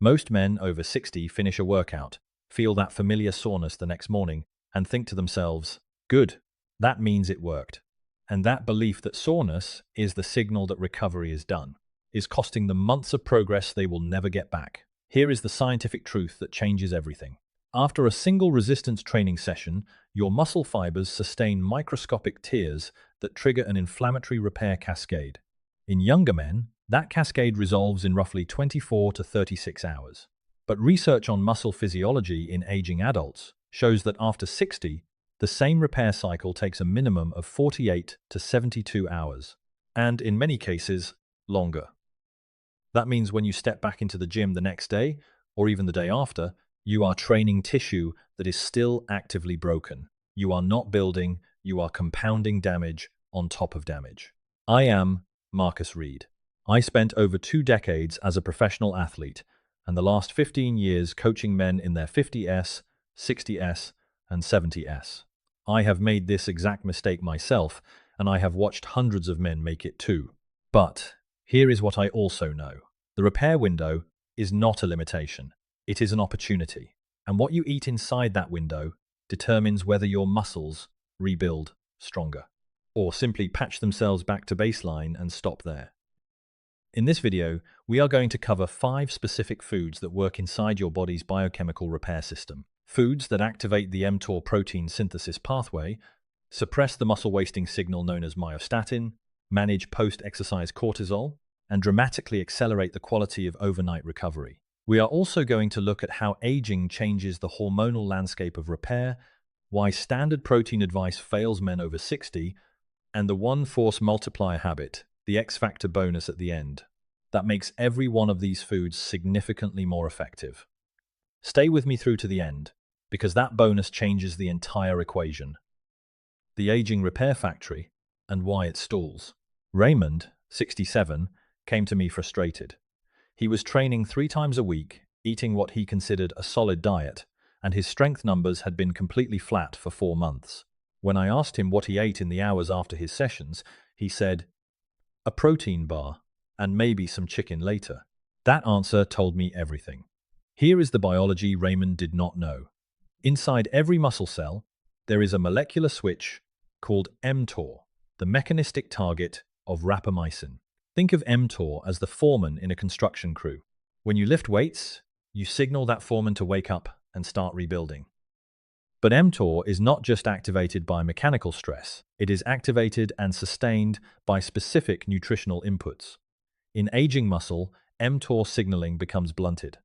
Most men over 60 finish a workout, feel that familiar soreness the next morning, and think to themselves, good, that means it worked. And that belief that soreness is the signal that recovery is done is costing them months of progress they will never get back. Here is the scientific truth that changes everything. After a single resistance training session, your muscle fibers sustain microscopic tears that trigger an inflammatory repair cascade. In younger men, that cascade resolves in roughly 24 to 36 hours. But research on muscle physiology in aging adults shows that after 60, the same repair cycle takes a minimum of 48 to 72 hours, and in many cases, longer. That means when you step back into the gym the next day, or even the day after, you are training tissue that is still actively broken. You are not building, you are compounding damage on top of damage. I am Marcus Reid. I spent over 2 decades as a professional athlete, and the last 15 years coaching men in their 50s, 60s, and 70s. I have made this exact mistake myself, and I have watched hundreds of men make it too. But here is what I also know. The repair window is not a limitation. It is an opportunity. And what you eat inside that window determines whether your muscles rebuild stronger, or simply patch themselves back to baseline and stop there. In this video, we are going to cover 5 specific foods that work inside your body's biochemical repair system. Foods that activate the mTOR protein synthesis pathway, suppress the muscle-wasting signal known as myostatin, manage post-exercise cortisol, and dramatically accelerate the quality of overnight recovery. We are also going to look at how aging changes the hormonal landscape of repair, why standard protein advice fails men over 60, and the one force multiplier habit, the X-factor bonus at the end, that makes every one of these foods significantly more effective. Stay with me through to the end, because that bonus changes the entire equation. The aging repair factory and why it stalls. Raymond, 67, came to me frustrated. He was training 3 times a week, eating what he considered a solid diet, and his strength numbers had been completely flat for 4 months. When I asked him what he ate in the hours after his sessions, he said, a protein bar, and maybe some chicken later. That answer told me everything. Here is the biology Raymond did not know. Inside every muscle cell, there is a molecular switch called mTOR, the mechanistic target of rapamycin. Think of mTOR as the foreman in a construction crew. When you lift weights, you signal that foreman to wake up and start rebuilding. But mTOR is not just activated by mechanical stress, it is activated and sustained by specific nutritional inputs. In aging muscle, mTOR signaling becomes blunted.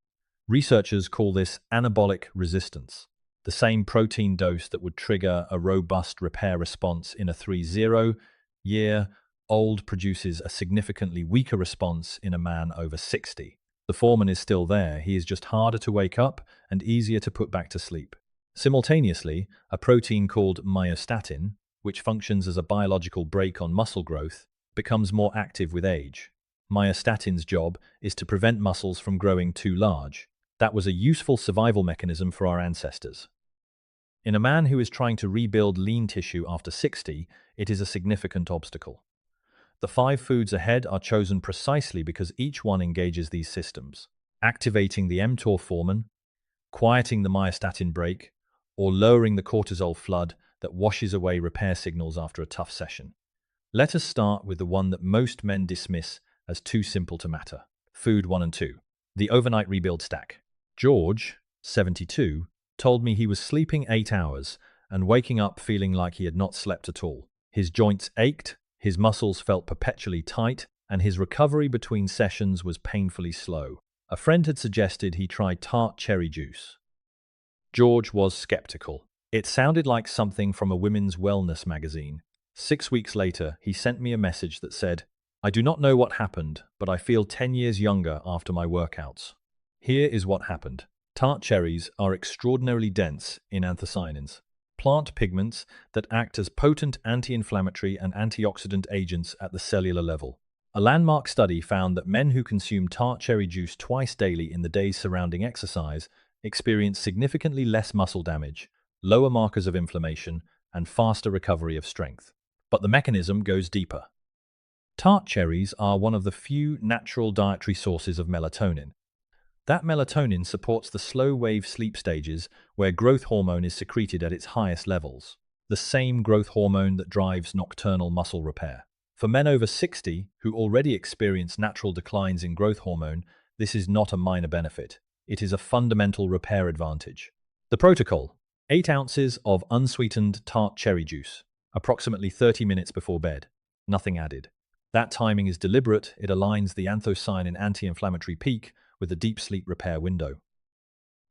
Researchers call this anabolic resistance. The same protein dose that would trigger a robust repair response in a 30-year-old produces a significantly weaker response in a man over 60. The foreman is still there, he is just harder to wake up and easier to put back to sleep. Simultaneously, a protein called myostatin, which functions as a biological brake on muscle growth, becomes more active with age. Myostatin's job is to prevent muscles from growing too large. That was a useful survival mechanism for our ancestors. In a man who is trying to rebuild lean tissue after 60, it is a significant obstacle. The 5 foods ahead are chosen precisely because each one engages these systems, activating the mTOR foreman, quieting the myostatin brake, or lowering the cortisol flood that washes away repair signals after a tough session. Let us start with the one that most men dismiss as too simple to matter. Food 1 and 2. The overnight rebuild stack. George, 72, told me he was sleeping 8 hours and waking up feeling like he had not slept at all. His joints ached, his muscles felt perpetually tight, and his recovery between sessions was painfully slow. A friend had suggested he try Tart cherry juice. George was skeptical. It sounded like something from a women's wellness magazine. 6 weeks later, he sent me a message that said, I do not know what happened, but I feel 10 years younger after my workouts. Here is what happened. Tart cherries are extraordinarily dense in anthocyanins, plant pigments that act as potent anti-inflammatory and antioxidant agents at the cellular level. A landmark study found that men who consume tart cherry juice twice daily in the days surrounding exercise experience significantly less muscle damage, lower markers of inflammation, and faster recovery of strength. But the mechanism goes deeper. Tart cherries are one of the few natural dietary sources of melatonin. That melatonin supports the slow-wave sleep stages where growth hormone is secreted at its highest levels, the same growth hormone that drives nocturnal muscle repair. For men over 60 who already experience natural declines in growth hormone, this is not a minor benefit. It is a fundamental repair advantage. The protocol: 8 ounces of unsweetened tart cherry juice, approximately 30 minutes before bed. Nothing added. That timing is deliberate. It aligns the anthocyanin anti-inflammatory peak with the deep sleep repair window.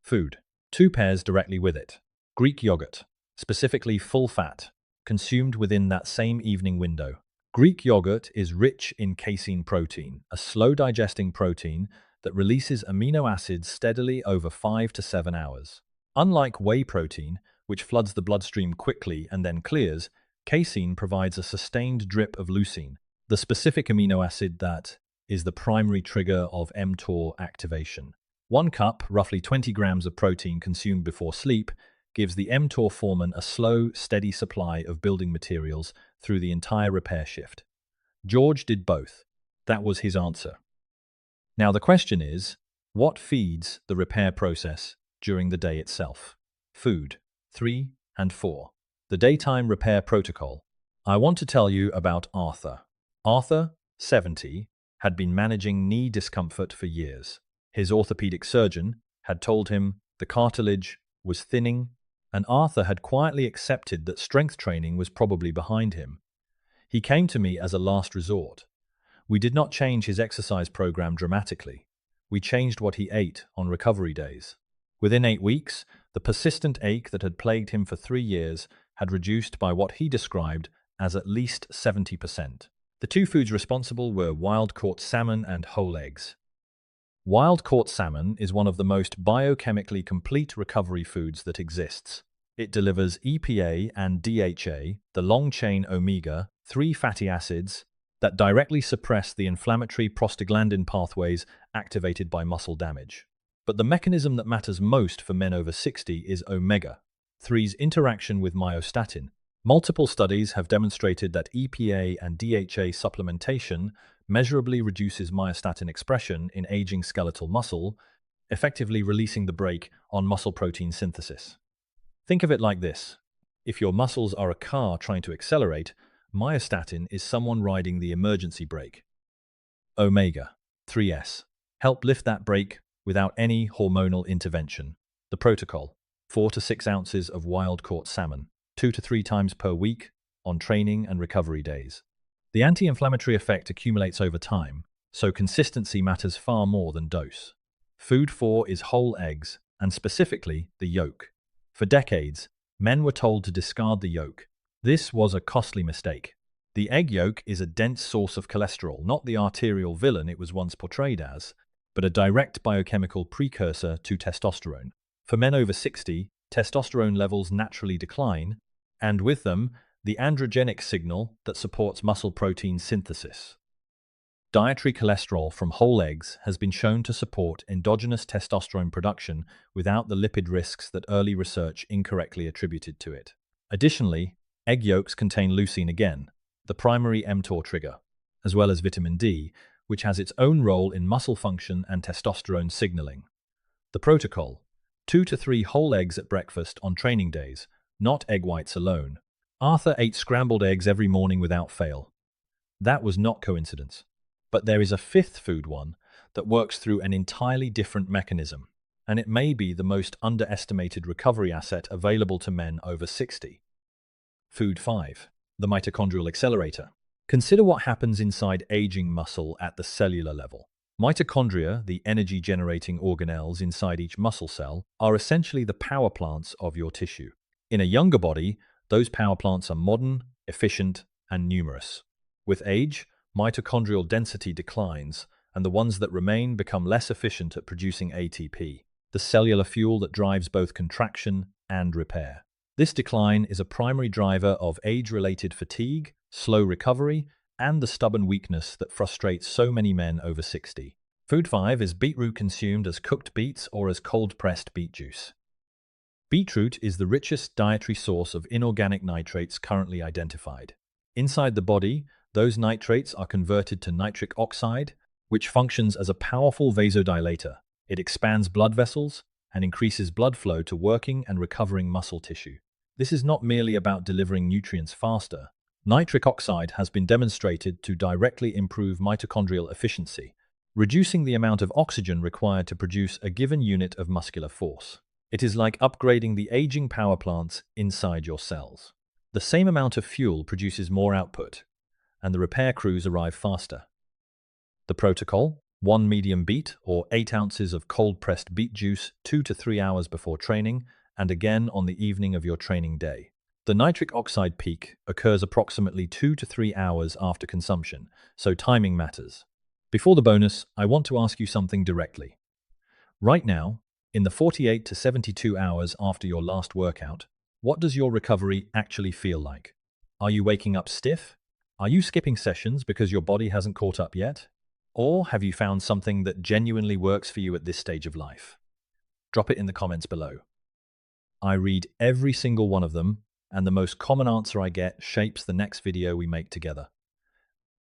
Food: 2 pairs directly with it. Greek yogurt, specifically full fat, consumed within that same evening window. Greek yogurt is rich in casein protein, a slow-digesting protein that releases amino acids steadily over 5 to 7 hours. Unlike whey protein, which floods the bloodstream quickly and then clears, casein provides a sustained drip of leucine, the specific amino acid that is the primary trigger of mTOR activation. 1 cup, roughly 20 grams of protein consumed before sleep, gives the mTOR foreman a slow, steady supply of building materials through the entire repair shift. George did both. That was his answer. Now the question is, what feeds the repair process during the day itself? Food. 3 and 4. The daytime repair protocol. I want to tell you about Arthur. Arthur, 70, had been managing knee discomfort for years. His orthopedic surgeon had told him the cartilage was thinning, and Arthur had quietly accepted that strength training was probably behind him. He came to me as a last resort. We did not change his exercise program dramatically. We changed what he ate on recovery days. Within 8 weeks, the persistent ache that had plagued him for 3 years had reduced by what he described as at least 70%. The 2 foods responsible were wild-caught salmon and whole eggs. Wild-caught salmon is one of the most biochemically complete recovery foods that exists. It delivers EPA and DHA, the long-chain omega-3 fatty acids, that directly suppress the inflammatory prostaglandin pathways activated by muscle damage. But the mechanism that matters most for men over 60 is omega-3's interaction with myostatin. Multiple studies have demonstrated that EPA and DHA supplementation measurably reduces myostatin expression in aging skeletal muscle, effectively releasing the brake on muscle protein synthesis. Think of it like this. If your muscles are a car trying to accelerate, myostatin is someone riding the emergency brake. Omega-3s help lift that brake without any hormonal intervention. The protocol: 4 to 6 ounces of wild-caught salmon, 2 to 3 times per week on training and recovery days. The anti-inflammatory effect accumulates over time, so consistency matters far more than dose. Food 4 is whole eggs, and specifically the yolk. For decades, men were told to discard the yolk. This was a costly mistake. The egg yolk is a dense source of cholesterol, not the arterial villain it was once portrayed as, but a direct biochemical precursor to testosterone. For men over 60, testosterone levels naturally decline, and with them, the androgenic signal that supports muscle protein synthesis. Dietary cholesterol from whole eggs has been shown to support endogenous testosterone production without the lipid risks that early research incorrectly attributed to it. Additionally, egg yolks contain leucine again, the primary mTOR trigger, as well as vitamin D, which has its own role in muscle function and testosterone signaling. The protocol: 2 to 3 whole eggs at breakfast on training days, not egg whites alone. Arthur ate scrambled eggs every morning without fail. That was not coincidence. But there is a 5th food one that works through an entirely different mechanism, and it may be the most underestimated recovery asset available to men over 60. Food 5. The mitochondrial accelerator. Consider what happens inside aging muscle at the cellular level. Mitochondria, the energy-generating organelles inside each muscle cell, are essentially the power plants of your tissue. In a younger body, those power plants are modern, efficient, and numerous. With age, mitochondrial density declines, and the ones that remain become less efficient at producing ATP, the cellular fuel that drives both contraction and repair. This decline is a primary driver of age-related fatigue, slow recovery, and the stubborn weakness that frustrates so many men over 60. Food 5 is beetroot, consumed as cooked beets or as cold-pressed beet juice. Beetroot is the richest dietary source of inorganic nitrates currently identified. Inside the body, those nitrates are converted to nitric oxide, which functions as a powerful vasodilator, It expands blood vessels and increases blood flow to working and recovering muscle tissue. This is not merely about delivering nutrients faster. Nitric oxide has been demonstrated to directly improve mitochondrial efficiency, reducing the amount of oxygen required to produce a given unit of muscular force. It is like upgrading the aging power plants inside your cells. The same amount of fuel produces more output, and the repair crews arrive faster. The protocol: 1 medium beet or 8 ounces of cold-pressed beet juice 2 to 3 hours before training, and again on the evening of your training day. The nitric oxide peak occurs approximately 2 to 3 hours after consumption, so timing matters. Before the bonus, I want to ask you something directly. Right now, in the 48 to 72 hours after your last workout, what does your recovery actually feel like? Are you waking up stiff? Are you skipping sessions because your body hasn't caught up yet? Or have you found something that genuinely works for you at this stage of life? Drop it in the comments below. I read every single one of them, and the most common answer I get shapes the next video we make together.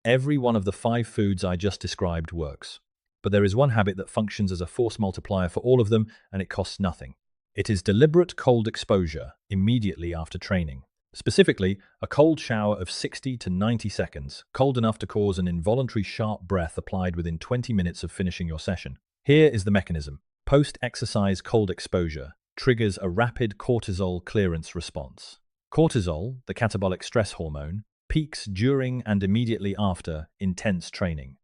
Every one of the 5 foods I just described works. But there is one habit that functions as a force multiplier for all of them, and it costs nothing. It is deliberate cold exposure immediately after training. Specifically, a cold shower of 60 to 90 seconds, cold enough to cause an involuntary sharp breath applied within 20 minutes of finishing your session. Here is the mechanism. Post-exercise cold exposure triggers a rapid cortisol clearance response. Cortisol, the catabolic stress hormone, peaks during and immediately after intense training.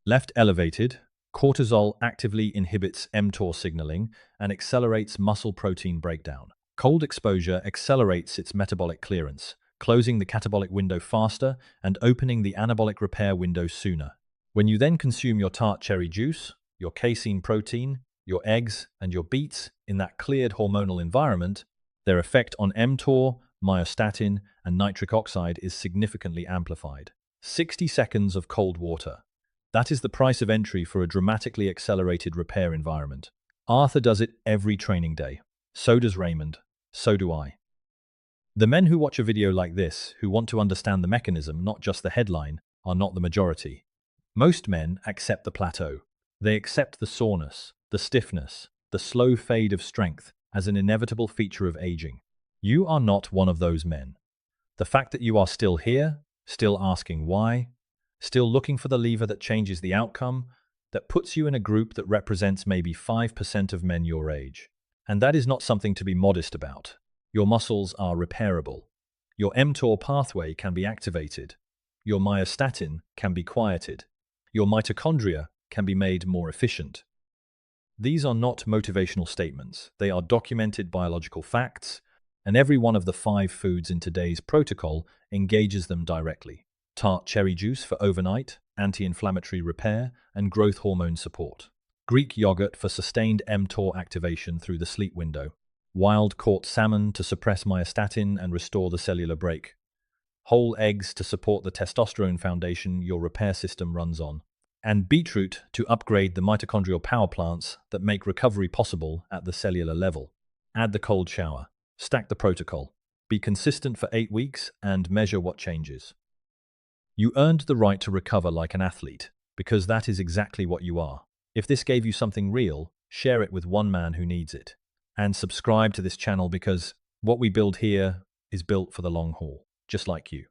Left elevated, cortisol actively inhibits mTOR signaling and accelerates muscle protein breakdown. Cold exposure accelerates its metabolic clearance, closing the catabolic window faster and opening the anabolic repair window sooner. When you then consume your Tart cherry juice, your casein protein, your eggs, and your beets in that cleared hormonal environment, their effect on mTOR, myostatin, and nitric oxide is significantly amplified. 60 seconds of cold water. That is the price of entry for a dramatically accelerated repair environment. Arthur does it every training day. So does Raymond. So do I. The men who watch a video like this, who want to understand the mechanism, not just the headline, are not the majority. Most men accept the plateau. They accept the soreness, the stiffness, the slow fade of strength as an inevitable feature of aging. You are not one of those men. The fact that you are still here, still asking why, still looking for the lever that changes the outcome, that puts you in a group that represents maybe 5% of men your age. And that is not something to be modest about. Your muscles are repairable. Your mTOR pathway can be activated. Your myostatin can be quieted. Your mitochondria can be made more efficient. These are not motivational statements. They are documented biological facts, and every one of the 5 foods in today's protocol engages them directly. Tart cherry juice for overnight, anti-inflammatory repair, and growth hormone support. Greek yogurt for sustained mTOR activation through the sleep window. Wild-caught salmon to suppress myostatin and restore the cellular brake. Whole eggs to support the testosterone foundation your repair system runs on. And beetroot to upgrade the mitochondrial power plants that make recovery possible at the cellular level. Add the cold shower. Stack the protocol. Be consistent for 8 weeks and measure what changes. You earned the right to recover like an athlete, because that is exactly what you are. If this gave you something real, share it with one man who needs it. And subscribe to this channel because what we build here is built for the long haul, just like you.